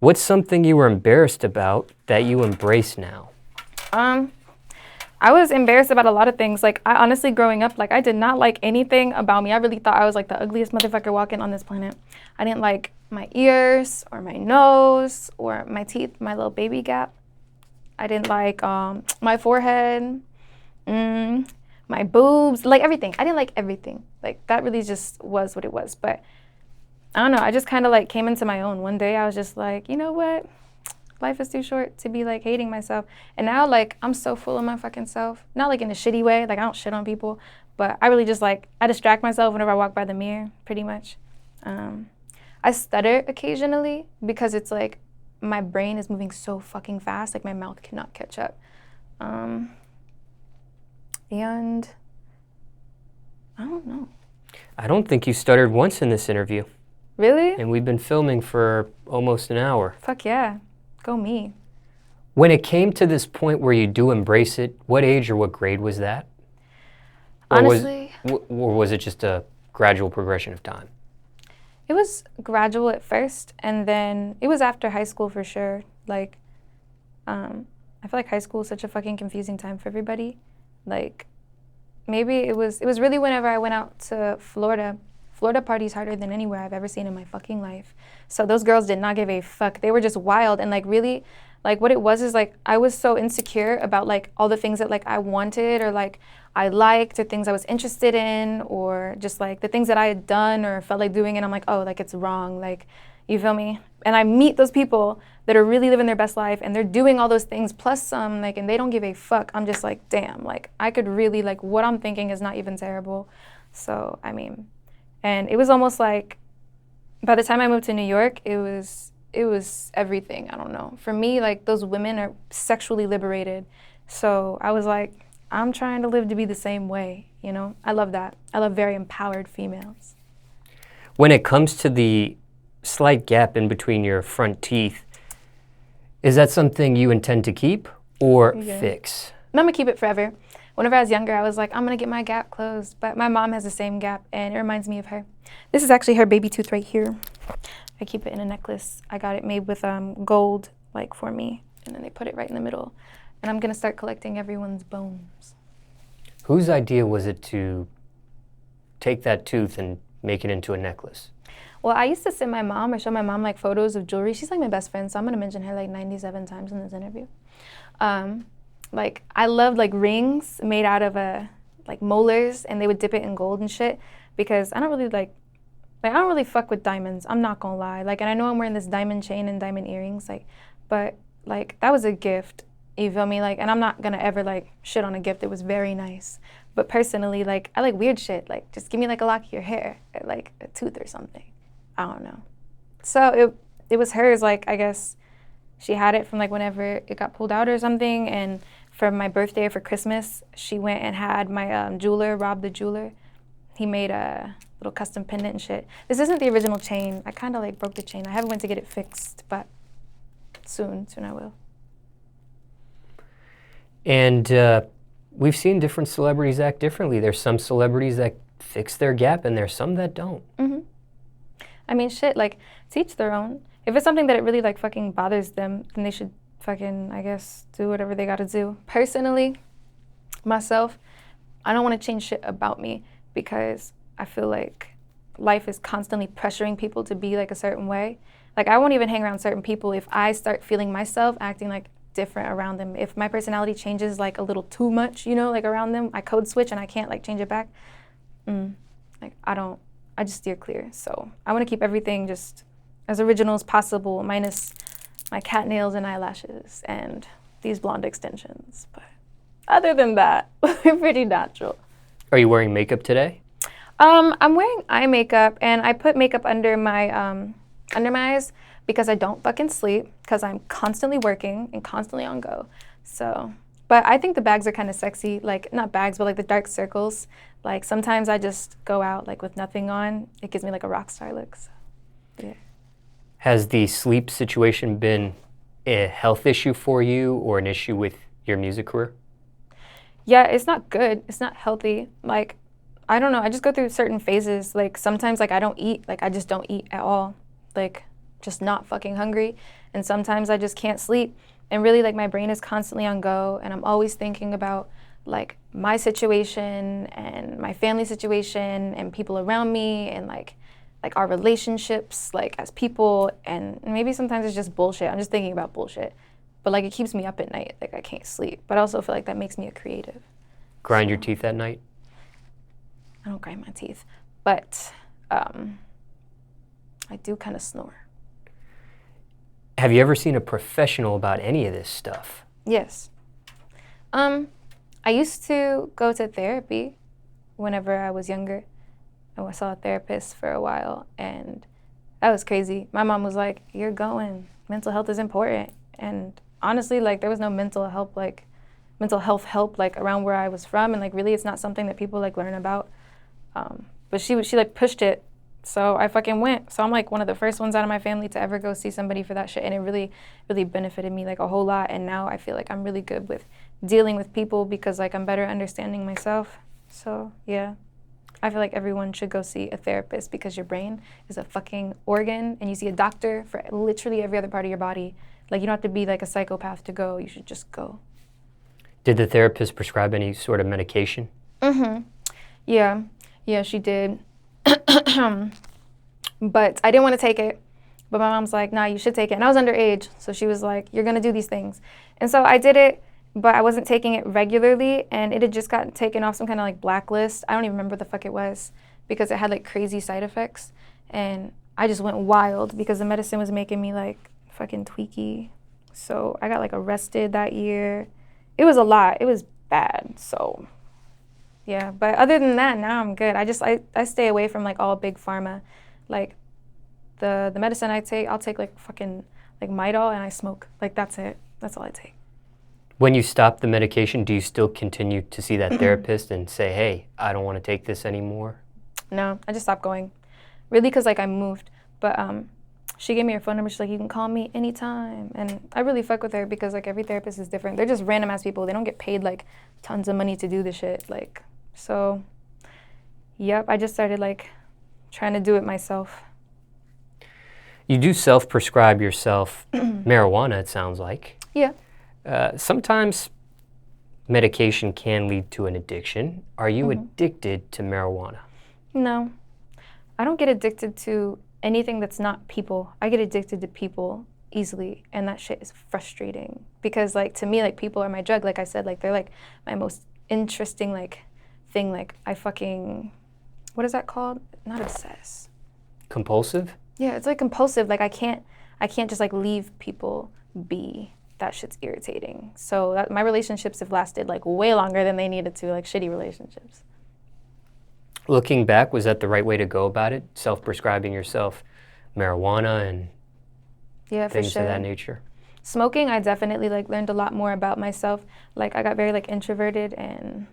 What's something you were embarrassed about that you embrace now? I was embarrassed about a lot of things. Like, I honestly, growing up, like, I did not like anything about me. I really thought I was, like, the ugliest motherfucker walking on this planet. I didn't like my ears or my nose or my teeth, my little baby gap. I didn't like my forehead, my boobs, like, everything. I didn't like everything. Like, that really just was what it was. But I don't know. I just kind of, like, came into my own. One day, I was just like, you know what? Life is too short to be like hating myself. And now like I'm so full of my fucking self. Not like in a shitty way, like I don't shit on people, but I really just like I distract myself whenever I walk by the mirror, pretty much. I stutter occasionally because it's like my brain is moving so fucking fast, like my mouth cannot catch up. And I don't know. I don't think you stuttered once in this interview. Really? And we've been filming for almost an hour. Fuck yeah. Go me. When it came to this point where you do embrace it, what age or what grade was that? Honestly, or was it just a gradual progression of time? it was gradual at first, and then it was after high school for sure. Like, I feel like high school is such a fucking confusing time for everybody. Like, maybe it was really whenever I went out to Florida. Florida parties harder than anywhere I've ever seen in my fucking life. So those girls did not give a fuck. They were just wild, and like really, like what it was is like I was so insecure about like all the things that like I wanted or like I liked or things I was interested in or just like the things that I had done or felt like doing, and I'm like, oh, like it's wrong, like, you feel me? And I meet those people that are really living their best life and they're doing all those things plus some, like, and they don't give a fuck. I'm just like, damn, like I could really, like, what I'm thinking is not even terrible. So I mean, and it was almost like by the time I moved to New York, it was everything. I don't know. For me, like those women are sexually liberated. So I was like, I'm trying to live to be the same way, you know? I love that. I love very empowered females. When it comes to the slight gap in between your front teeth, is that something you intend to keep or fix? I'm gonna keep it forever. Whenever I was younger, I was like, I'm gonna get my gap closed, but my mom has the same gap and it reminds me of her. This is actually her baby tooth right here. I keep it in a necklace. I got it made with gold, like for me, and then they put it right in the middle. And I'm gonna start collecting everyone's bones. Whose idea was it to take that tooth and make it into a necklace? Well, I used to send my mom or show my mom like photos of jewelry. She's like my best friend, so I'm gonna mention her like 97 times in this interview. Like I loved like rings made out of like molars, and they would dip it in gold and shit because I don't really like I don't really fuck with diamonds. I'm not gonna lie. Like, and I know I'm wearing this diamond chain and diamond earrings, like, but like that was a gift. You feel me? Like, and I'm not gonna ever like shit on a gift. It was very nice. But personally, like I like weird shit. Like just give me like a lock of your hair, or, like a tooth or something. I don't know. So it was hers. Like I guess she had it from like whenever it got pulled out or something, and for my birthday or for Christmas, she went and had my jeweler, Rob the jeweler. He made a little custom pendant and shit. This isn't the original chain. I kind of like broke the chain. I haven't went to get it fixed, but soon I will. And we've seen different celebrities act differently. There's some celebrities that fix their gap and there's some that don't. I mean, shit, like, to each their own. If it's something that it really like fucking bothers them, then they should fucking, I guess, do whatever they gotta do. Personally, myself, I don't want to change shit about me because I feel like life is constantly pressuring people to be like a certain way. Like I won't even hang around certain people if I start feeling myself acting like different around them. If my personality changes like a little too much, you know, like around them, I code switch and I can't like change it back. Like I just steer clear. So I want to keep everything just as original as possible, minus my cat nails and eyelashes and these blonde extensions. But other than that, we're pretty natural. Are you wearing makeup today? I'm wearing eye makeup, and I put makeup under my eyes because I don't fucking sleep because I'm constantly working and constantly on go. So, but I think the bags are kind of sexy, like not bags, but like the dark circles. Like sometimes I just go out like with nothing on. It gives me like a rock star look. So, yeah. Has the sleep situation been a health issue for you or an issue with your music career? Yeah, it's not good. It's not healthy. Like, I don't know. I just go through certain phases. Like sometimes like I don't eat. Like I just don't eat at all. Like just not fucking hungry. And sometimes I just can't sleep. And really, like, my brain is constantly on go, and I'm always thinking about, like, my situation and my family situation and people around me and, like our relationships, like, as people. And maybe sometimes it's just bullshit. I'm just thinking about bullshit. But, like, it keeps me up at night. Like, I can't sleep. But I also feel like that makes me a creative. Grind your teeth at night? I don't grind my teeth. But I do kind of snore. Have you ever seen a professional about any of this stuff? Yes. I used to go to therapy whenever I was younger. I saw a therapist for a while, and that was crazy. My mom was like, "You're going. Mental health is important." And honestly, like, there was no mental health help like around where I was from, and like really, it's not something that people like learn about. But she like pushed it, so I fucking went. So I'm like one of the first ones out of my family to ever go see somebody for that shit, and it really, really benefited me like a whole lot. And now I feel like I'm really good with dealing with people because like I'm better understanding myself. So yeah. I feel like everyone should go see a therapist because your brain is a fucking organ, and you see a doctor for literally every other part of your body. Like, you don't have to be like a psychopath to go. You should just go. Did the therapist prescribe any sort of medication? Yeah, she did. But I didn't want to take it. But my mom's like, nah, you should take it. And I was underage, so she was like, you're going to do these things. And so I did it, but I wasn't taking it regularly, and it had just gotten taken off some kind of like blacklist. I don't even remember what the fuck it was because it had like crazy side effects. And I just went wild because the medicine was making me like fucking tweaky. So I got like arrested that year. It was a lot. It was bad. So yeah, but other than that, now I'm good. I stay away from like all big pharma. Like the medicine I take, I'll take like fucking like Midol, and I smoke. Like that's it. That's all I take. When you stop the medication, do you still continue to see that therapist and say, hey, I don't want to take this anymore? No, I just stopped going. Really, because like I moved. But she gave me her phone number. She's like, you can call me anytime. And I really fuck with her because like every therapist is different. They're just random ass people. They don't get paid like tons of money to do the shit. Like, so, yep, I just started like trying to do it myself. You do self-prescribe yourself marijuana, it sounds like. Yeah. Sometimes medication can lead to an addiction. Are you addicted to marijuana? No. I don't get addicted to anything that's not people. I get addicted to people easily, and that shit is frustrating because like to me, like people are my drug. Like I said, like they're like my most interesting like thing. Like I fucking, what is that called? Not obsess. Compulsive? Yeah, it's like compulsive. Like I can't just like leave people be. That shit's irritating. So my relationships have lasted like way longer than they needed to, like shitty relationships. Looking back, was that the right way to go about it? Self-prescribing yourself marijuana and things of that nature? Smoking, I definitely like learned a lot more about myself. Like I got very like introverted, and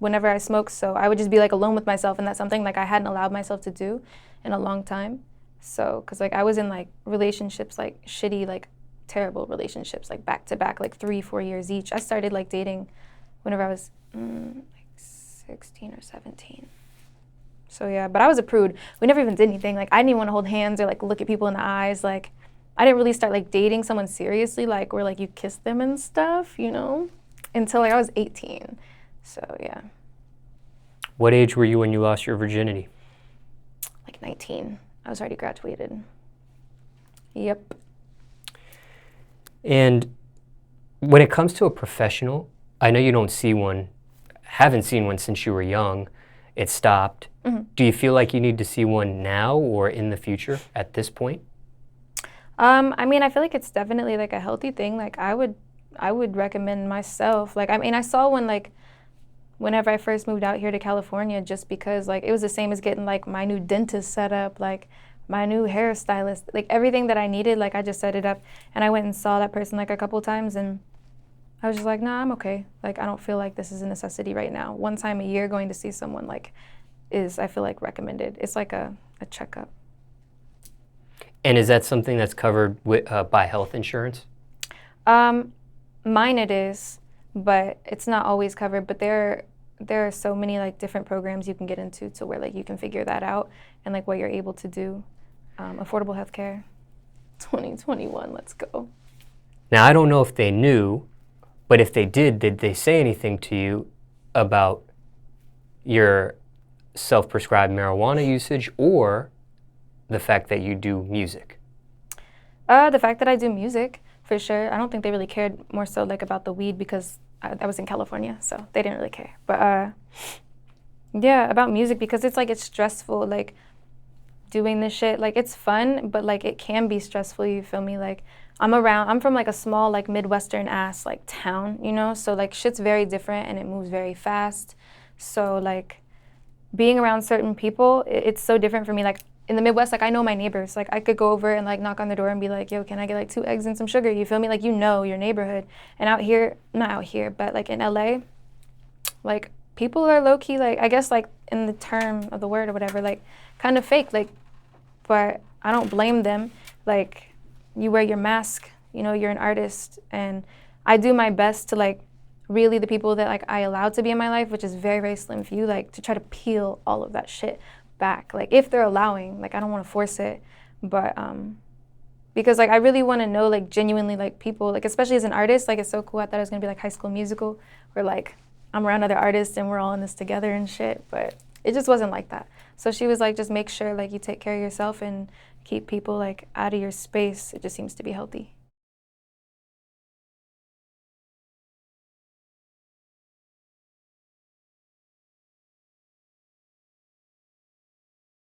whenever I smoked, so I would just be like alone with myself, and that's something like I hadn't allowed myself to do in a long time. So, cause like I was in like relationships, like shitty, like terrible relationships, like back to back, like 3-4 years each. I started like dating whenever I was like 16 or 17. So yeah, but I was a prude. We never even did anything. Like I didn't even want to hold hands or like look at people in the eyes. Like I didn't really start like dating someone seriously, like where like you kiss them and stuff, you know, until like I was 18. So yeah. What age were you when you lost your virginity? Like 19. I was already graduated. Yep. And when it comes to a professional, I know you don't see one, haven't seen one since you were young. It stopped. Do you feel like you need to see one now or in the future at this point? I mean, I feel like it's definitely like a healthy thing. Like I would recommend myself. Like I mean, I saw one like whenever I first moved out here to California, just because like it was the same as getting like my new dentist set up, like my new hairstylist, like everything that I needed, like I just set it up, and I went and saw that person like a couple times, and I was just like, nah, I'm okay. Like I don't feel like this is a necessity right now. One time a year going to see someone like is, I feel like, recommended. It's like a checkup. And is that something that's covered with, by health insurance? Mine it is, but it's not always covered. But there are so many like different programs you can get into to where like you can figure that out and like what you're able to do. affordable healthcare. 2021, let's go. Now, I don't know if they knew, but if they did they say anything to you about your self-prescribed marijuana usage or the fact that you do music? The fact that I do music, for sure. I don't think they really cared, more so like about the weed because I was in California, so they didn't really care. But yeah, about music because it's like it's stressful, like doing this shit. Like it's fun, but like it can be stressful, you feel me? Like I'm from like a small like Midwestern ass like town, you know? So like shit's very different and it moves very fast. So like being around certain people, it's so different for me. Like in the Midwest, like I know my neighbors. Like I could go over and like knock on the door and be like, yo, can I get like 2 eggs and some sugar? You feel me? Like you know your neighborhood. And out here, not out here, but like in LA, like people are low key, like I guess like in the term of the word or whatever, like kind of fake. Like, but I don't blame them. Like you wear your mask, you know, you're an artist, and I do my best to like really the people that like I allowed to be in my life, which is very, very slim few, like to try to peel all of that shit back. Like if they're allowing, like I don't want to force it, but because like I really want to know like genuinely like people, like especially as an artist, like it's so cool. I thought it was gonna be like High School Musical where like I'm around other artists and we're all in this together and shit, but it just wasn't like that. So she was like, just make sure like you take care of yourself and keep people like out of your space. It just seems to be healthy.